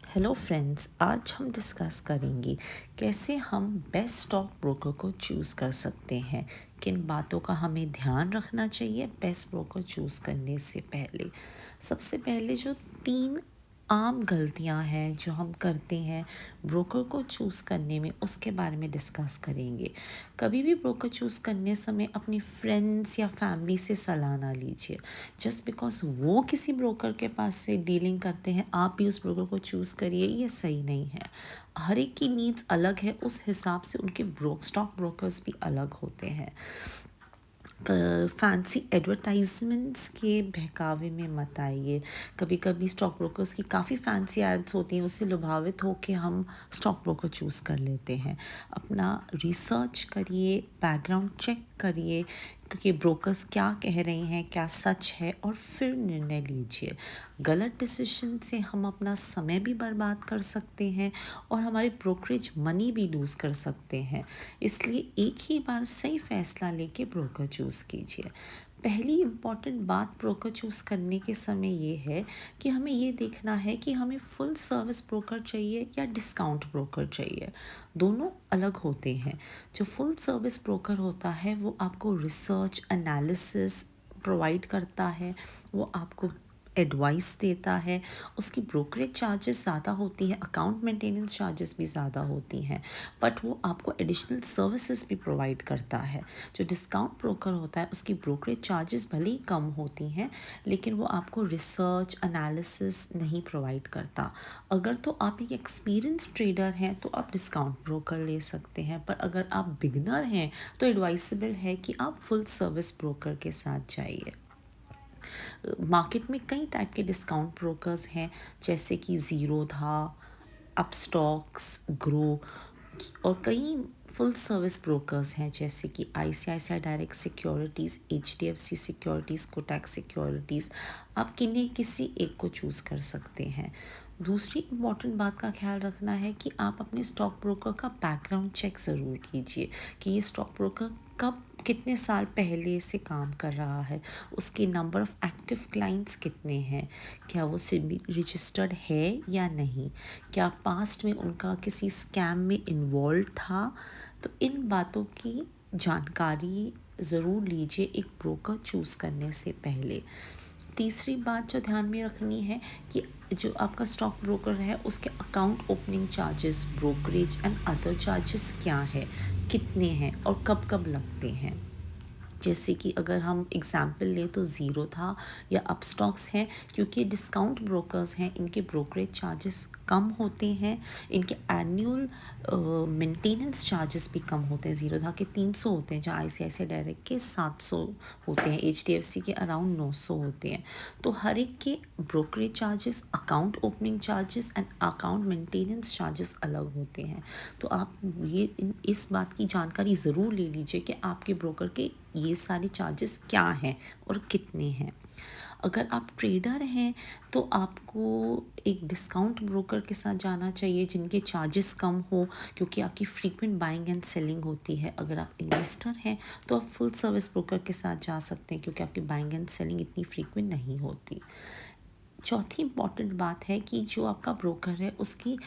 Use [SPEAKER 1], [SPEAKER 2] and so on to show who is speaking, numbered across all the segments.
[SPEAKER 1] Hello friends, आज हम discuss करेंगे कैसे हम बेस्ट स्टॉक ब्रोकर को चूज़ कर सकते हैं। किन बातों का हमें ध्यान रखना चाहिए बेस्ट ब्रोकर चूज़ करने से पहले। सबसे पहले जो 3 आम गलतियां हैं जो हम करते हैं ब्रोकर को चूज़ करने में, उसके बारे में डिस्कस करेंगे। कभी भी ब्रोकर चूज़ करने समय अपनी फ्रेंड्स या फैमिली से सलाह ना लीजिए। जस्ट बिकॉज वो किसी ब्रोकर के पास से डीलिंग करते हैं आप भी उस ब्रोकर को चूज़ करिए, ये सही नहीं है। हर एक की नीड्स अलग है, उस हिसाब से उनके स्टॉक ब्रोकर्स भी अलग होते हैं। फैंसी एडवर्टाइजमेंट्स के बहकावे में मत आइए। कभी कभी स्टॉक ब्रोकर्स की काफ़ी फैंसी एड्स होती हैं, उससे लुभावित होकर हम स्टॉक ब्रोकर चूज़ कर लेते हैं। अपना रिसर्च करिए, बैकग्राउंड चेक करिए क्योंकि ब्रोकर्स क्या कह रहे हैं, क्या सच है, और फिर निर्णय लीजिए। गलत डिसीजन से हम अपना समय भी बर्बाद कर सकते हैं और हमारे ब्रोकरेज मनी भी लूज़ कर सकते हैं। इसलिए एक ही बार सही फैसला लेके ब्रोकर चूज़ कीजिए। पहली इम्पॉर्टेंट बात ब्रोकर चूज़ करने के समय ये है कि हमें ये देखना है कि हमें फुल सर्विस ब्रोकर चाहिए या डिस्काउंट ब्रोकर चाहिए। दोनों अलग होते हैं। जो फुल सर्विस ब्रोकर होता है वो आपको रिसर्च एनालिसिस प्रोवाइड करता है, वो आपको एडवाइस देता है। उसकी ब्रोकरेज चार्जेस ज़्यादा होती हैं, अकाउंट मेंटेनेंस चार्जेस भी ज़्यादा होती हैं, बट वो आपको एडिशनल सर्विसेज भी प्रोवाइड करता है। जो डिस्काउंट ब्रोकर होता है उसकी ब्रोकरेज चार्जेस भले ही कम होती हैं, लेकिन वो आपको रिसर्च एनालिसिस नहीं प्रोवाइड करता। अगर तो आप एक एक्सपीरियंस ट्रेडर हैं तो आप डिस्काउंट ब्रोकर ले सकते हैं, पर अगर आप बिगनर हैं तो एडवाइसेबल है कि आप फुल सर्विस ब्रोकर के साथ जाइए। मार्केट में कई टाइप के डिस्काउंट ब्रोकर्स हैं, जैसे कि ज़ीरो था, अपस्टॉक्स, ग्रो, और कई फुल सर्विस ब्रोकर्स हैं जैसे कि ICICI direct securities, HDFC securities, Kotak securities. आप किन्हीं किसी एक को चूज़ कर सकते हैं। दूसरी इम्पॉर्टेंट बात का ख्याल रखना है कि आप अपने स्टॉक ब्रोकर का बैकग्राउंड चेक ज़रूर कीजिए कि ये स्टॉक ब्रोकर कब कितने साल पहले से काम कर रहा है, उसके नंबर ऑफ़ एक्टिव क्लाइंट्स कितने हैं, क्या वो सिबी रजिस्टर्ड है या नहीं, क्या पास्ट में उनका किसी स्कैम में इन्वॉल्व था। तो इन बातों की जानकारी ज़रूर लीजिए एक ब्रोकर चूज़ करने से पहले। तीसरी बात जो ध्यान में रखनी है कि जो आपका स्टॉक ब्रोकर है उसके account opening charges, brokerage and other charges क्या है, कितने हैं और कब कब लगते हैं। जैसे कि अगर हम एग्ज़ाम्पल लें तो ज़ीरो था या अपस्टॉक्स हैं, क्योंकि डिस्काउंट ब्रोकर्स हैं, इनके ब्रोकरेज चार्जेस कम होते हैं, इनके एनुअल मेंटेनेंस चार्जेस भी कम होते हैं। ज़ीरो था के 300 होते हैं, जहाँ आईसीआईसीआई डायरेक्ट के 700 होते हैं, एचडीएफसी के अराउंड 900 होते हैं। तो हर एक के brokerage charges, account opening charges and account maintenance charges अलग होते हैं। तो आप ये इस बात की जानकारी ज़रूर ले लीजिए कि आपके ब्रोकर के ये सारे चार्जेस क्या हैं और कितने हैं। अगर आप ट्रेडर हैं तो आपको एक डिस्काउंट ब्रोकर के साथ जाना चाहिए जिनके चार्जेस कम हो, क्योंकि आपकी फ्रीक्वेंट बाइंग एंड सेलिंग होती है। अगर आप इन्वेस्टर हैं तो आप फुल सर्विस ब्रोकर के साथ जा सकते हैं, क्योंकि आपकी बाइंग एंड सेलिंग इतनी फ्रीक्वेंट नहीं होती। चौथी इम्पॉर्टेंट बात है कि जो आपका ब्रोकर है उसकी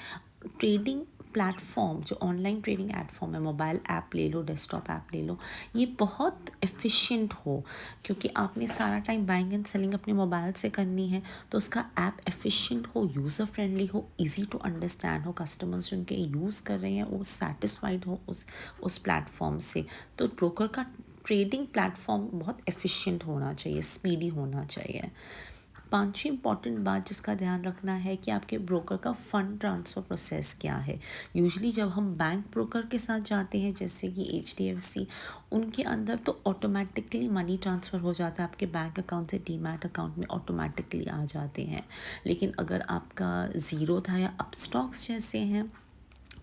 [SPEAKER 1] ट्रेडिंग प्लेटफॉर्म, जो ऑनलाइन ट्रेडिंग प्लेटफॉर्म है, मोबाइल ऐप ले लो, डेस्कटॉप ऐप ले लो, ये बहुत एफिशिएंट हो। क्योंकि आपने सारा टाइम बाइंग एंड सेलिंग अपने मोबाइल से करनी है, तो उसका ऐप एफिशिएंट हो, यूज़र फ्रेंडली हो, इजी टू अंडरस्टैंड हो, कस्टमर्स जो उनके यूज़ कर रहे हैं वो सेटिस्फाइड हो उस प्लेटफॉर्म से। तो ब्रोकर का ट्रेडिंग प्लेटफॉर्म बहुत एफिशिएंट होना चाहिए, स्पीडी होना चाहिए। पांचवी इम्पॉर्टेंट बात जिसका ध्यान रखना है कि आपके ब्रोकर का फ़ंड ट्रांसफ़र प्रोसेस क्या है। यूजुअली जब हम बैंक ब्रोकर के साथ जाते हैं जैसे कि एचडीएफसी, उनके अंदर तो ऑटोमेटिकली मनी ट्रांसफ़र हो जाता है, आपके बैंक अकाउंट से डीमैट अकाउंट में ऑटोमेटिकली आ जाते हैं। लेकिन अगर आपका ज़ीरो था या अपस्टॉक्स जैसे हैं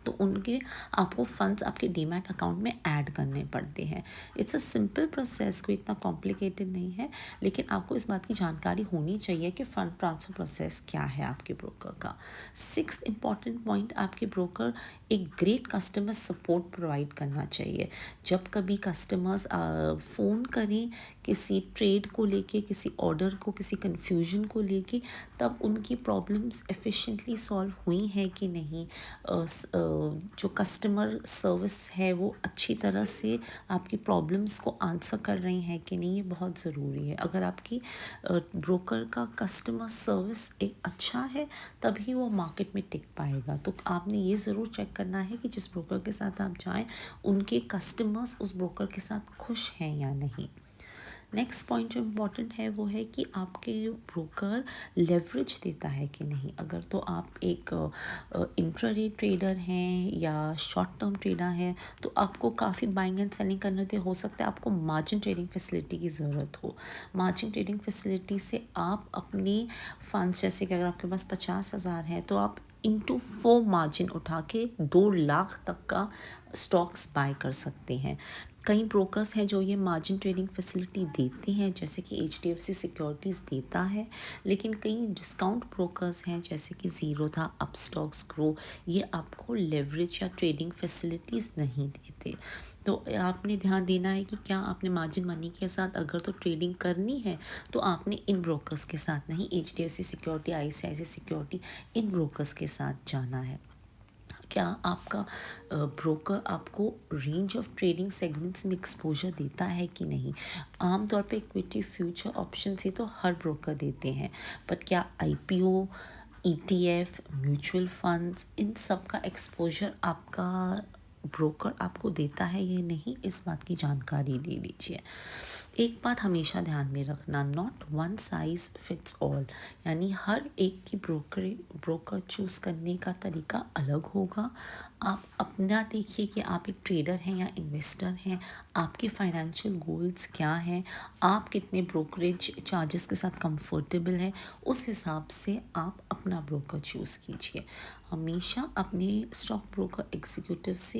[SPEAKER 1] तो उनके आपको फंड्स आपके डीमैट अकाउंट में ऐड करने पड़ते हैं। इट्स अ सिंपल प्रोसेस, कोई इतना कॉम्प्लिकेटेड नहीं है, लेकिन आपको इस बात की जानकारी होनी चाहिए कि फ़ंड ट्रांसफ़र प्रोसेस क्या है आपके ब्रोकर का। सिक्स्थ इम्पॉर्टेंट पॉइंट, आपके ब्रोकर एक ग्रेट कस्टमर सपोर्ट प्रोवाइड करना चाहिए। जब कभी कस्टमर्स फ़ोन करें किसी ट्रेड को लेके, किसी ऑर्डर को, किसी कन्फ्यूजन को लेके, तब उनकी प्रॉब्लम्स एफिशिएंटली सॉल्व हुई हैं कि नहीं, जो कस्टमर सर्विस है वो अच्छी तरह से आपकी प्रॉब्लम्स को आंसर कर रही हैं कि नहीं, ये बहुत ज़रूरी है। अगर आपकी ब्रोकर का कस्टमर सर्विस एक अच्छा है तभी वो मार्केट में टिक पाएगा। तो आपने ये ज़रूर चेक करना है कि जिस ब्रोकर के साथ आप जाएं उनके कस्टमर्स उस ब्रोकर के साथ खुश हैं या नहीं। नेक्स्ट पॉइंट जो इम्पॉर्टेंट है वो है कि आपके ब्रोकर लेवरेज देता है कि नहीं। अगर तो आप एक इंट्राडे ट्रेडर हैं या शॉर्ट टर्म ट्रेडर हैं तो आपको काफ़ी बाइंग एंड सेलिंग करने होते, हो सकता है आपको मार्जिन ट्रेडिंग फैसिलिटी की ज़रूरत हो। मार्जिन ट्रेडिंग फैसिलिटी से आप अपने फंड्स, जैसे कि अगर आपके पास 50,000 है तो आप इंटू 4 मार्जिन उठा के 2 लाख तक का स्टॉक्स बाय कर सकते हैं। कई ब्रोकर्स हैं जो ये मार्जिन ट्रेडिंग फैसिलिटी देते हैं, जैसे कि HDFC सिक्योरिटीज़ देता है, लेकिन कई डिस्काउंट ब्रोकर्स हैं जैसे कि ज़ीरो था, अपस्टॉक्स, ग्रो, ये आपको लेवरेज या ट्रेडिंग फैसिलिटीज़ नहीं देते। तो आपने ध्यान देना है कि क्या आपने मार्जिन मनी के साथ अगर तो ट्रेडिंग करनी है तो आपने इन ब्रोकर्स के साथ नहीं, HDFC सिक्योरिटी, ICICI सिक्योरिटी, इन ब्रोकर्स के साथ जाना है। क्या आपका ब्रोकर आपको रेंज ऑफ ट्रेडिंग सेगमेंट्स में एक्सपोजर देता है कि नहीं। आमतौर पे इक्विटी फ्यूचर ऑप्शन से तो हर ब्रोकर देते हैं, पर क्या IPO, ETF, म्यूचुअल फंड्स, इन सब का एक्सपोजर आपका ब्रोकर आपको देता है या नहीं, इस बात की जानकारी ले लीजिए। एक बात हमेशा ध्यान में रखना, not one size fits all, यानी हर एक की ब्रोकर चूज़ करने का तरीका अलग होगा। आप अपना देखिए कि आप एक ट्रेडर हैं या इन्वेस्टर हैं, आपके फाइनेंशियल गोल्स क्या हैं, आप कितने ब्रोकरेज चार्जेस के साथ कंफर्टेबल हैं, उस हिसाब से आप अपना ब्रोकर चूज़ कीजिए। हमेशा अपने स्टॉक ब्रोकर एग्जीक्यूटिव से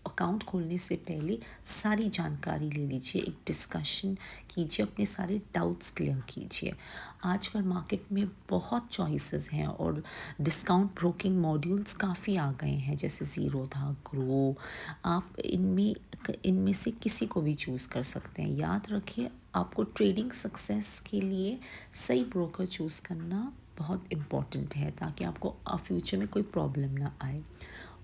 [SPEAKER 1] अकाउंट खोलने से पहले सारी जानकारी ले लीजिए, एक डिस्कशन कीजिए, अपने सारे डाउट्स क्लियर कीजिए। आजकल मार्केट में बहुत चॉइसेस हैं और डिस्काउंट ब्रोकिंग मॉड्यूल्स काफ़ी आ गए हैं, जैसे ज़ीरो था, ग्रो, आप इनमें से किसी को भी चूज़ कर सकते हैं। याद रखिए, आपको ट्रेडिंग सक्सेस के लिए सही ब्रोकर चूज़ करना बहुत इम्पॉर्टेंट है ताकि आपको फ्यूचर में कोई प्रॉब्लम ना आए।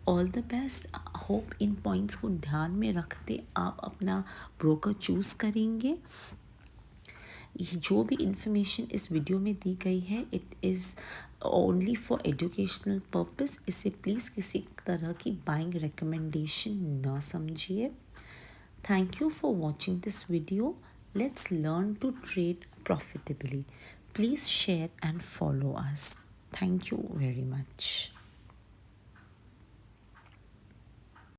[SPEAKER 1] All the best. Hope in points को ध्यान में रखते आप अपना ब्रोकर चूज़ करेंगे। ये जो भी इंफॉर्मेशन इस वीडियो में दी गई है, it is only for educational purpose. इसे प्लीज़ किसी तरह की बाइंग रिकमेंडेशन ना समझिए। Thank you for watching this video. Let's learn to trade profitably. Please share and follow us. Thank you very much.